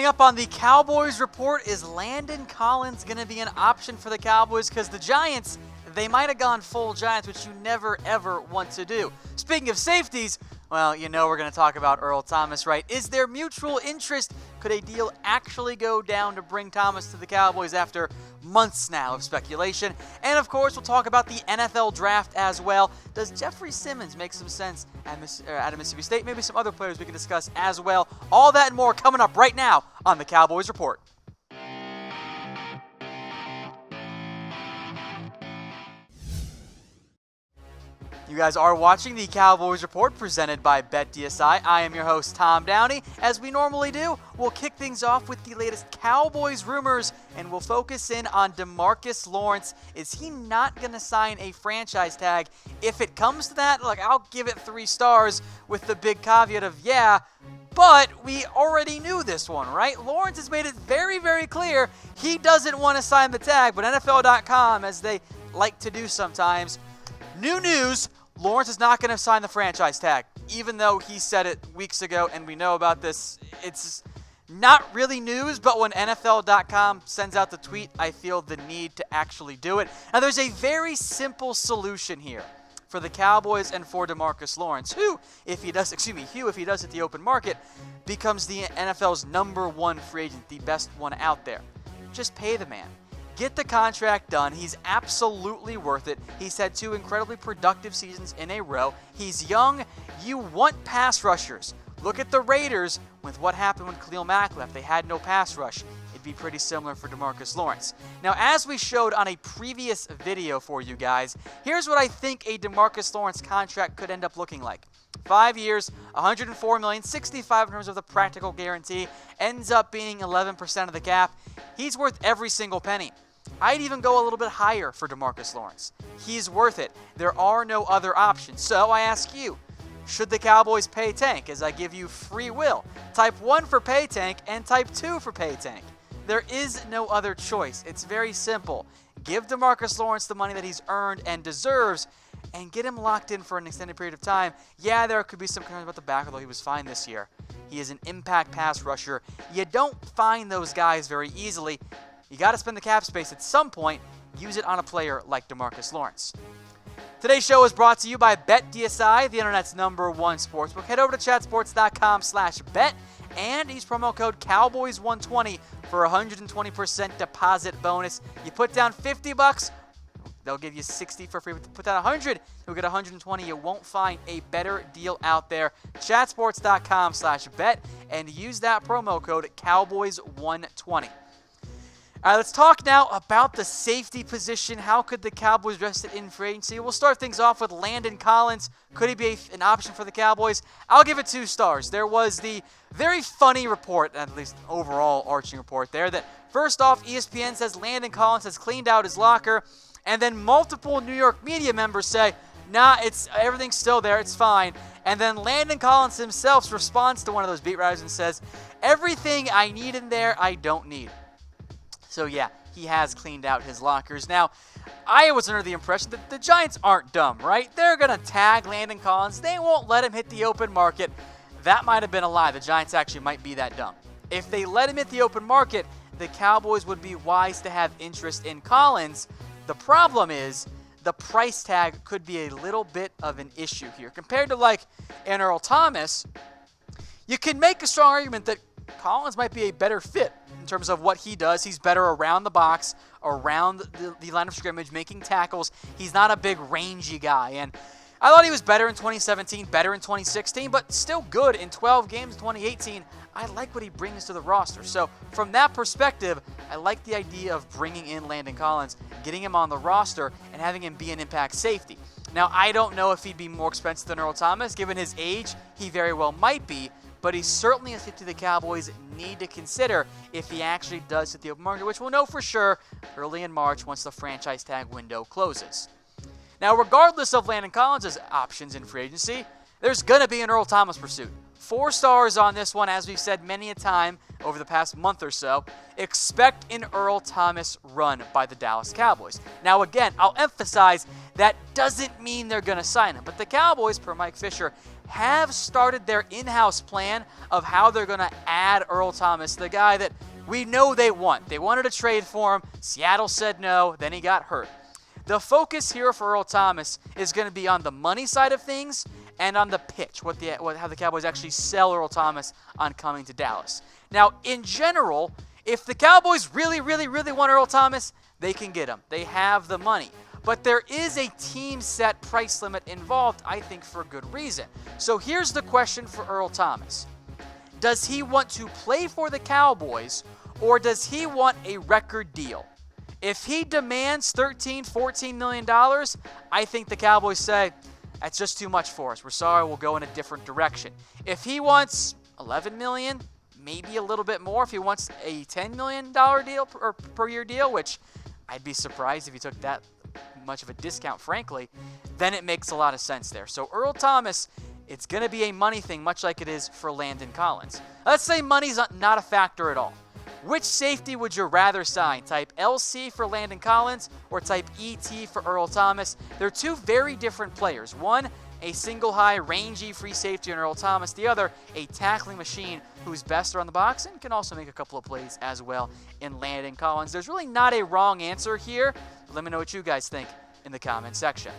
Coming up on the Cowboys Report, is Landon Collins going to be an option for the Cowboys? Because the Giants, they might have gone full Giants, which you never, ever want to do. Speaking of safeties, well, you know we're going to talk about Earl Thomas, right? Is there mutual interest? Could a deal actually go down to bring Thomas to the Cowboys after months now of speculation? And, of course, we'll talk about the NFL Draft as well. Does Jeffery Simmons make some sense at Mississippi State? Maybe some other players we can discuss as well. All that and more coming up right now on the Cowboys Report. You guys are watching the Cowboys Report presented by BetDSI. I am your host, Tom Downey. As we normally do, we'll kick things off with the latest Cowboys rumors, and we'll focus in on DeMarcus Lawrence. Is he not going to sign a franchise tag? If it comes to that, I'll give it 3 stars with the big caveat of, yeah, but we already knew this one, right? Lawrence has made it very, very clear he doesn't want to sign the tag, but NFL.com, as they like to do sometimes, new news, Lawrence is not going to sign the franchise tag, even though he said it weeks ago and we know about this. It's not really news, but when NFL.com sends out the tweet, I feel the need to actually do it. Now, there's a very simple solution here for the Cowboys and for DeMarcus Lawrence, who, if he does hit the open market, becomes the NFL's #1 free agent, the best one out there. Just pay the man. Get the contract done. He's absolutely worth it. He's had 2 incredibly productive seasons in a row. He's young. You want pass rushers. Look at the Raiders with what happened when Khalil Mack left. They had no pass rush. It'd be pretty similar for DeMarcus Lawrence. Now, as we showed on a previous video for you guys, here's what I think a DeMarcus Lawrence contract could end up looking like. 5 years, $104 million, $65 in terms of the practical guarantee, ends up being 11% of the cap. He's worth every single penny. I'd even go a little bit higher for DeMarcus Lawrence. He's worth it. There are no other options. So I ask you, should the Cowboys pay tank? As I give you free will. Type 1 for pay tank and type 2 for pay tank. There is no other choice. It's very simple. Give DeMarcus Lawrence the money that he's earned and deserves, and get him locked in for an extended period of time. Yeah, there could be some concerns about the back, although he was fine this year. He is an impact pass rusher. You don't find those guys very easily. You got to spend the cap space at some point. Use it on a player like DeMarcus Lawrence. Today's show is brought to you by BetDSI, the internet's #1 sportsbook. Head over to chatsports.com/bet and use promo code Cowboys120 for a 120% deposit bonus. You put down $50, they'll give you 60 for free. Put down 100, you'll get 120. You won't find a better deal out there. Chatsports.com/bet and use that promo code Cowboys120. All right, let's talk now about the safety position. How could the Cowboys address it in free agency? We'll start things off with Landon Collins. Could he be an option for the Cowboys? I'll give it 2 stars. There was the very funny report, at least overall arching report there, that first off, ESPN says Landon Collins has cleaned out his locker, and then multiple New York media members say, nah, everything's still there, it's fine. And then Landon Collins himself responds to one of those beat writers and says, everything I need in there, I don't need. So yeah, he has cleaned out his lockers. Now, I was under the impression that the Giants aren't dumb, right? They're going to tag Landon Collins. They won't let him hit the open market. That might have been a lie. The Giants actually might be that dumb. If they let him hit the open market, the Cowboys would be wise to have interest in Collins. The problem is the price tag could be a little bit of an issue here. Compared to an Earl Thomas, you can make a strong argument that Collins might be a better fit in terms of what he does. He's better around the box, around the line of scrimmage, making tackles. He's not a big rangy guy. And I thought he was better in 2017, better in 2016, but still good in 12 games in 2018. I like what he brings to the roster. So from that perspective, I like the idea of bringing in Landon Collins, getting him on the roster, and having him be an impact safety. Now, I don't know if he'd be more expensive than Earl Thomas. Given his age, he very well might be. But he's certainly a safety the Cowboys need to consider if he actually does hit the open market, which we'll know for sure early in March once the franchise tag window closes. Now, regardless of Landon Collins' options in free agency, there's going to be an Earl Thomas pursuit. 4 stars on this one, as we've said many a time over the past month or so. Expect an Earl Thomas run by the Dallas Cowboys. Now again, I'll emphasize that doesn't mean they're going to sign him, but the Cowboys, per Mike Fisher, have started their in-house plan of how they're going to add Earl Thomas, the guy that we know they want. They wanted to trade for him. Seattle said no, then he got hurt. The focus here for Earl Thomas is going to be on the money side of things and on the pitch, how the Cowboys actually sell Earl Thomas on coming to Dallas. Now, in general, if the Cowboys really, really, really want Earl Thomas, they can get him. They have the money. But there is a team-set price limit involved, I think, for good reason. So here's the question for Earl Thomas. Does he want to play for the Cowboys, or does he want a record deal? If he demands $13, $14 million, I think the Cowboys say, that's just too much for us. We're sorry, we'll go in a different direction. If he wants $11 million, maybe a little bit more. If he wants a $10 million deal or per year deal, which I'd be surprised if he took that much of a discount, frankly, then it makes a lot of sense there. So Earl Thomas, it's going to be a money thing, much like it is for Landon Collins. Let's say money's not a factor at all. Which safety would you rather sign? Type LC for Landon Collins or type ET for Earl Thomas? They're two very different players. One, a single high, rangy free safety in Earl Thomas. The other, a tackling machine who's best around the box and can also make a couple of plays as well in Landon Collins. There's really not a wrong answer here. Let me know what you guys think in the comment section.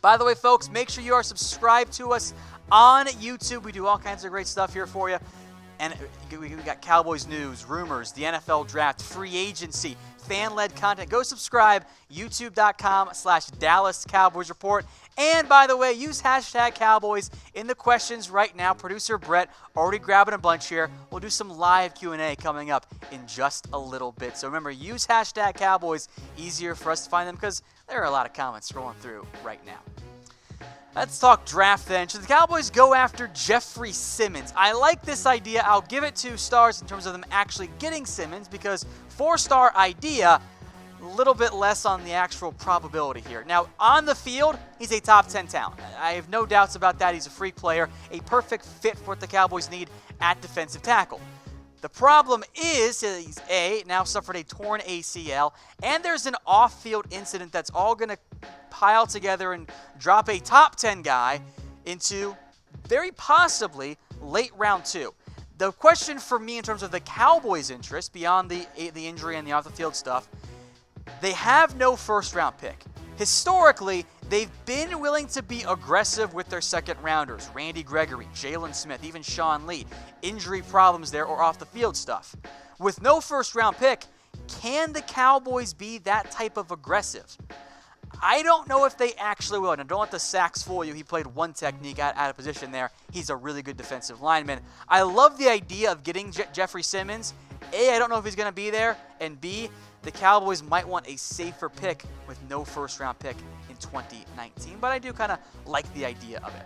By the way, folks, make sure you are subscribed to us on YouTube. We do all kinds of great stuff here for you. And we got Cowboys news, rumors, the NFL draft, free agency, fan-led content. Go subscribe, youtube.com/Dallas Cowboys Report. And by the way, use hashtag Cowboys in the questions right now. Producer Brett already grabbing a bunch here. We'll do some live Q&A coming up in just a little bit. So remember, use hashtag Cowboys. Easier for us to find them because there are a lot of comments scrolling through right now. Let's talk draft then. Should the Cowboys go after Jeffery Simmons? I like this idea. I'll give it 2 stars in terms of them actually getting Simmons because 4-star idea, a little bit less on the actual probability here. Now, on the field, he's a top 10 talent. I have no doubts about that. He's a freak player, a perfect fit for what the Cowboys need at defensive tackle. The problem is he's now suffered a torn ACL, and there's an off-field incident that's all going to pile together and drop a top 10 guy into very possibly late round 2. The question for me in terms of the Cowboys' interest, beyond the injury and the off-the-field stuff, they have no first-round pick. Historically, they've been willing to be aggressive with their second-rounders. Randy Gregory, Jalen Smith, even Sean Lee. Injury problems there or off-the-field stuff. With no first-round pick, can the Cowboys be that type of aggressive? I don't know if they actually will. Now, don't let the sacks fool you. He played one technique out of position there. He's a really good defensive lineman. I love the idea of getting Jeffery Simmons. A, I don't know if he's going to be there. And B, the Cowboys might want a safer pick with no first-round pick in 2019. But I do kind of like the idea of it.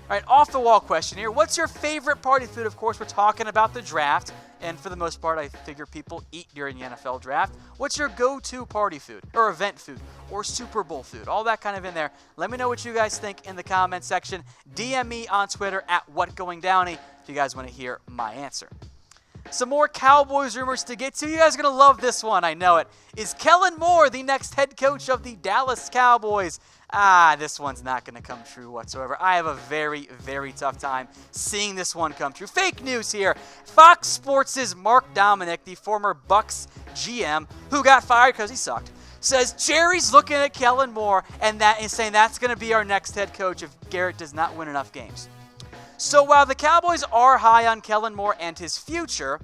All right, off-the-wall question here. What's your favorite party food? Of course, we're talking about the draft. And for the most part, I figure people eat during the NFL draft. What's your go-to party food or event food or Super Bowl food? All that kind of in there. Let me know what you guys think in the comment section. DM me on Twitter at WhatGoingDowney if you guys want to hear my answer. Some more Cowboys rumors to get to. You guys are going to love this one. I know it. Is Kellen Moore the next head coach of the Dallas Cowboys? This one's not going to come true whatsoever. I have a very, very tough time seeing this one come true. Fake news here. Fox Sports' Mark Dominic, the former Bucs GM, who got fired because he sucked, says Jerry's looking at Kellen Moore and saying that's going to be our next head coach if Garrett does not win enough games. So while the Cowboys are high on Kellen Moore and his future,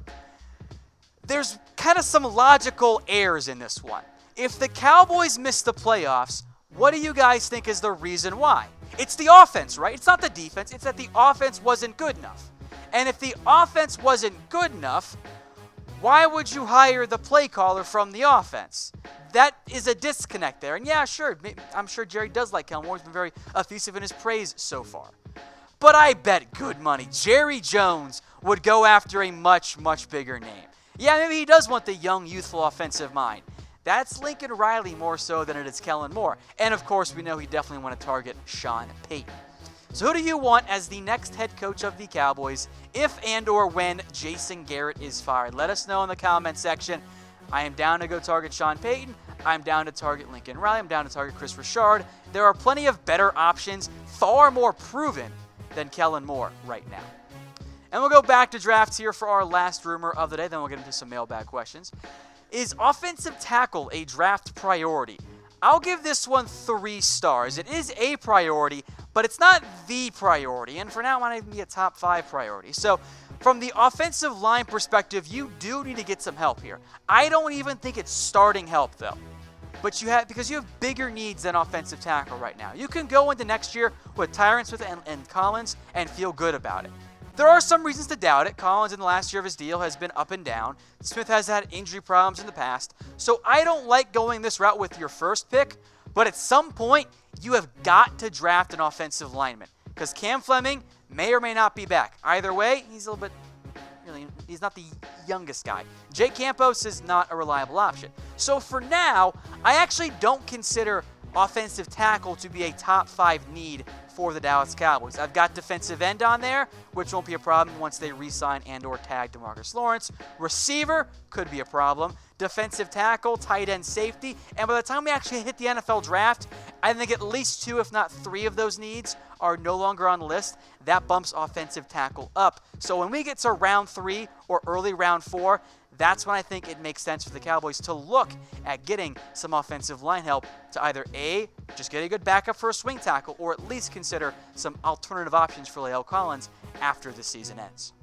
there's kind of some logical errors in this one. If the Cowboys miss the playoffs, what do you guys think is the reason why? It's the offense, right? It's not the defense. It's that the offense wasn't good enough. And if the offense wasn't good enough, why would you hire the play caller from the offense? That is a disconnect there. And yeah, sure, I'm sure Jerry does like Kellen Moore. He's been very effusive in his praise so far. But I bet good money Jerry Jones would go after a much, much bigger name. Yeah, maybe he does want the young, youthful offensive mind. That's Lincoln Riley more so than it is Kellen Moore. And, of course, we know he definitely want to target Sean Payton. So who do you want as the next head coach of the Cowboys if and or when Jason Garrett is fired? Let us know in the comment section. I am down to go target Sean Payton. I'm down to target Lincoln Riley. I'm down to target Chris Richard. There are plenty of better options, far more proven than Kellen Moore right now. And we'll go back to drafts here for our last rumor of the day. Then we'll get into some mailbag questions. Is offensive tackle a draft priority? I'll give this one 3 stars. It is a priority, but it's not the priority. And for now, it might even be a top 5 priority. So from the offensive line perspective, you do need to get some help here. I don't even think it's starting help, though. But because you have bigger needs than offensive tackle right now. You can go into next year with Tyron Smith and Collins and feel good about it. There are some reasons to doubt it. Collins in the last year of his deal has been up and down. Smith has had injury problems in the past. So I don't like going this route with your first pick. But at some point, you have got to draft an offensive lineman. Because Cam Fleming may or may not be back. Either way, he's not the youngest guy. Jake Campos is not a reliable option. So for now, I actually don't consider offensive tackle to be a top 5 need for the Dallas Cowboys. I've got defensive end on there, which won't be a problem once they re-sign and or tag DeMarcus Lawrence. Receiver could be a problem. Defensive tackle, tight end, safety. And by the time we actually hit the NFL draft, I think at least 2, if not 3 of those needs are no longer on the list. That bumps offensive tackle up. So when we get to round 3 or early round 4, that's when I think it makes sense for the Cowboys to look at getting some offensive line help to either A, just get a good backup for a swing tackle, or at least consider some alternative options for Landon Collins after the season ends.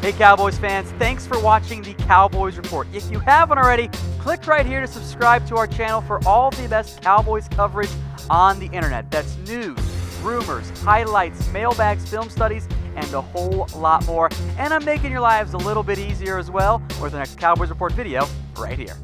Hey Cowboys fans, thanks for watching the Cowboys Report. If you haven't already, click right here to subscribe to our channel for all the best Cowboys coverage on the internet. That's news, rumors, highlights, mailbags, film studies, and a whole lot more. And I'm making your lives a little bit easier as well with the next Cowboys Report video right here.